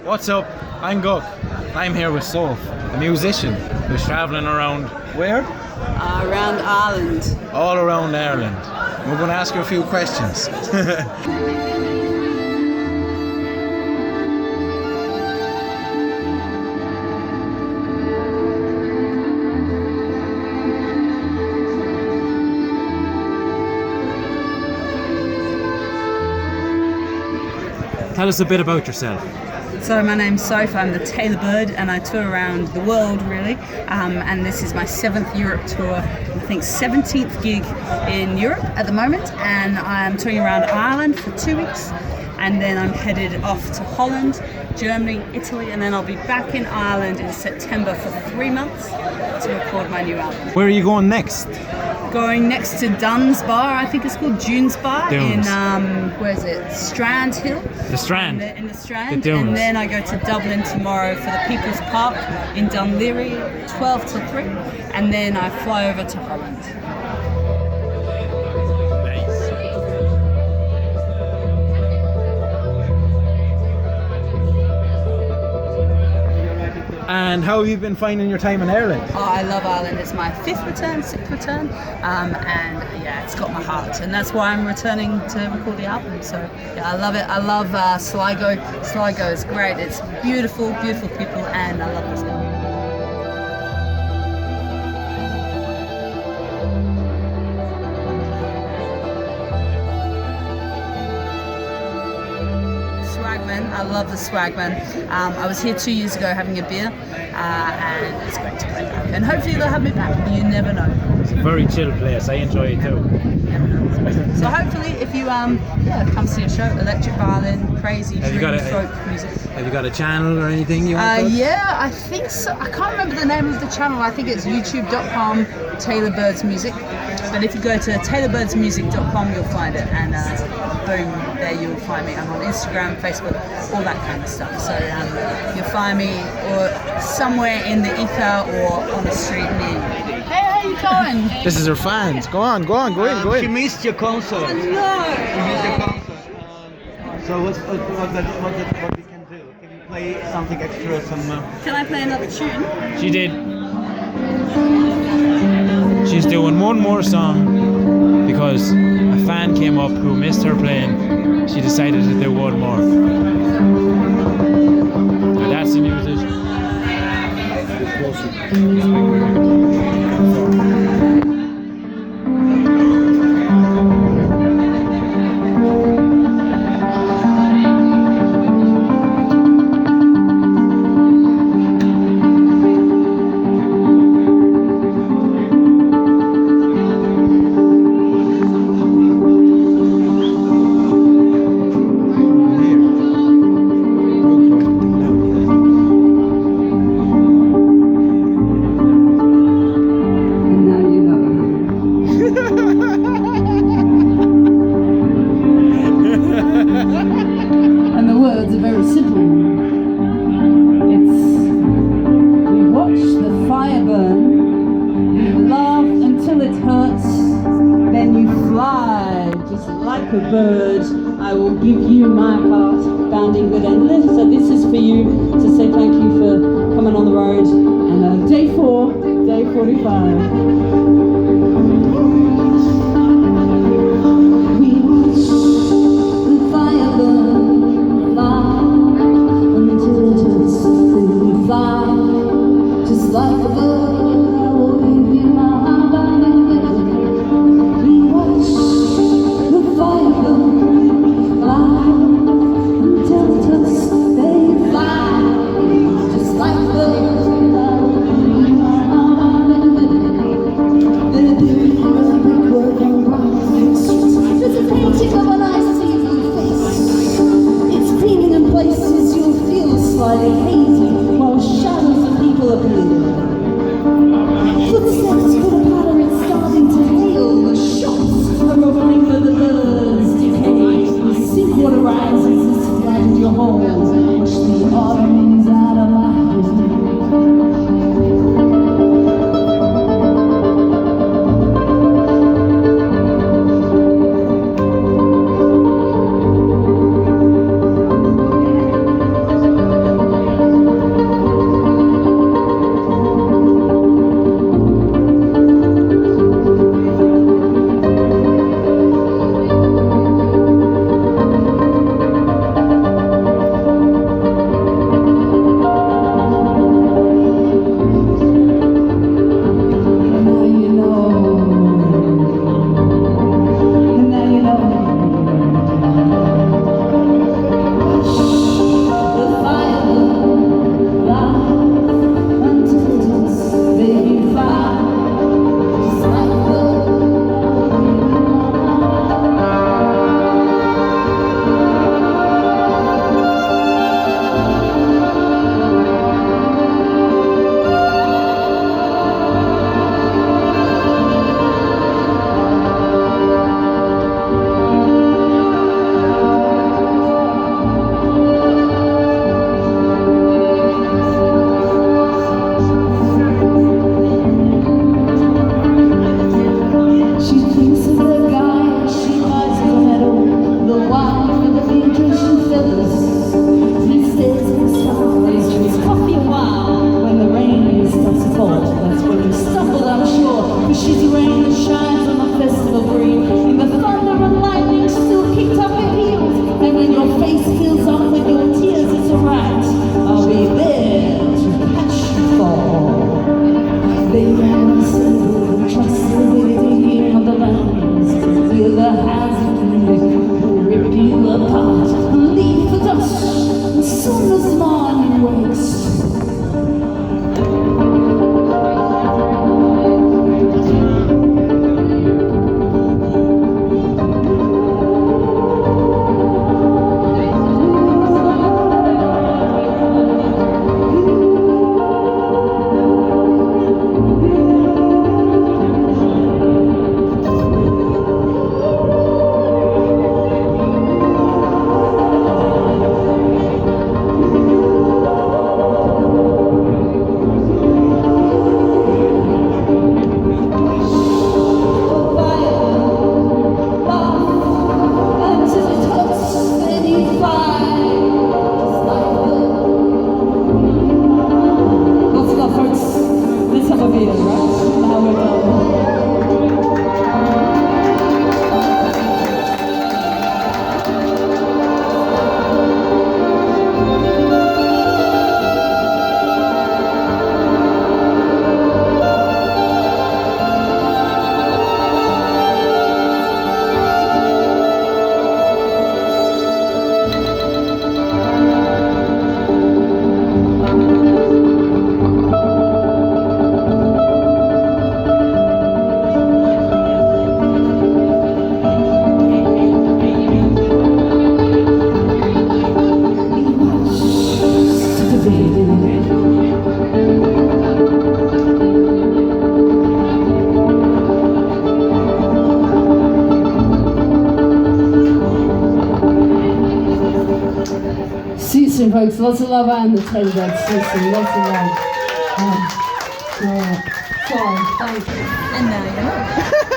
What's up? I'm Guk. I'm here with Soph, a musician who's travelling around where? Around Ireland. All around Ireland. We're going to ask you a few questions. Tell us a bit about yourself. So my name's Soph, I'm the Tailor Bird and I tour around the world really, and this is my 7th Europe tour, I think 17th gig in Europe at the moment, and I'm touring around Ireland for 2 weeks, and then I'm headed off to Holland, Germany, Italy, and then I'll be back in Ireland in September for 3 months to record my new album. Where are you going next? Going next to Dunn's Bar, I think it's called Dunes Bar Dunes. in where is it? Strand Hill. The Strand. In the Strand. The Dunes. And then I go to Dublin tomorrow for the People's Park in Dunleary, 12 till 3, and then I fly over to Holland. And how have you been finding your time in Ireland? Oh, I love Ireland. It's my 6th return, and yeah, it's got my heart, and that's why I'm returning to record the album. So yeah, I love it. I love Sligo. Sligo is great. It's beautiful, beautiful people, and I love this guy. I love the Swagman. I was here 2 years ago having a beer, and it's great to be back. And hopefully they'll have me back. You never know. It's a very chill place. I enjoy it too. So hopefully, if you come see a show, electric violin, crazy dream folk music. Have you got a channel or anything you want? Yeah, I think so. I can't remember the name of the channel. I think it's youtube.com Tailor Birds Music. But if you go to tailorbirdsmusic.com, you'll find it, and boom, there you'll find me. I'm on Instagram, Facebook, all that kind of stuff. So you'll find me or somewhere in the ether or on the street near you. Hey, how you going? This is her fans. Go in. She missed your concert. No. She missed your concert. So what we can do? Can you play something extra? Can I play another tune? She did. She's doing one more song because a fan came up who missed her playing. She decided to do one more. Now that's the musician. A bird, I will give you my heart, bounding with endless. So this is for you to say thank you for coming on the road. And day 4, day 45. See you soon, folks. Lots of love and the Tailor Bird. See you soon. Lots of love. Sorry, thank you. And now you know.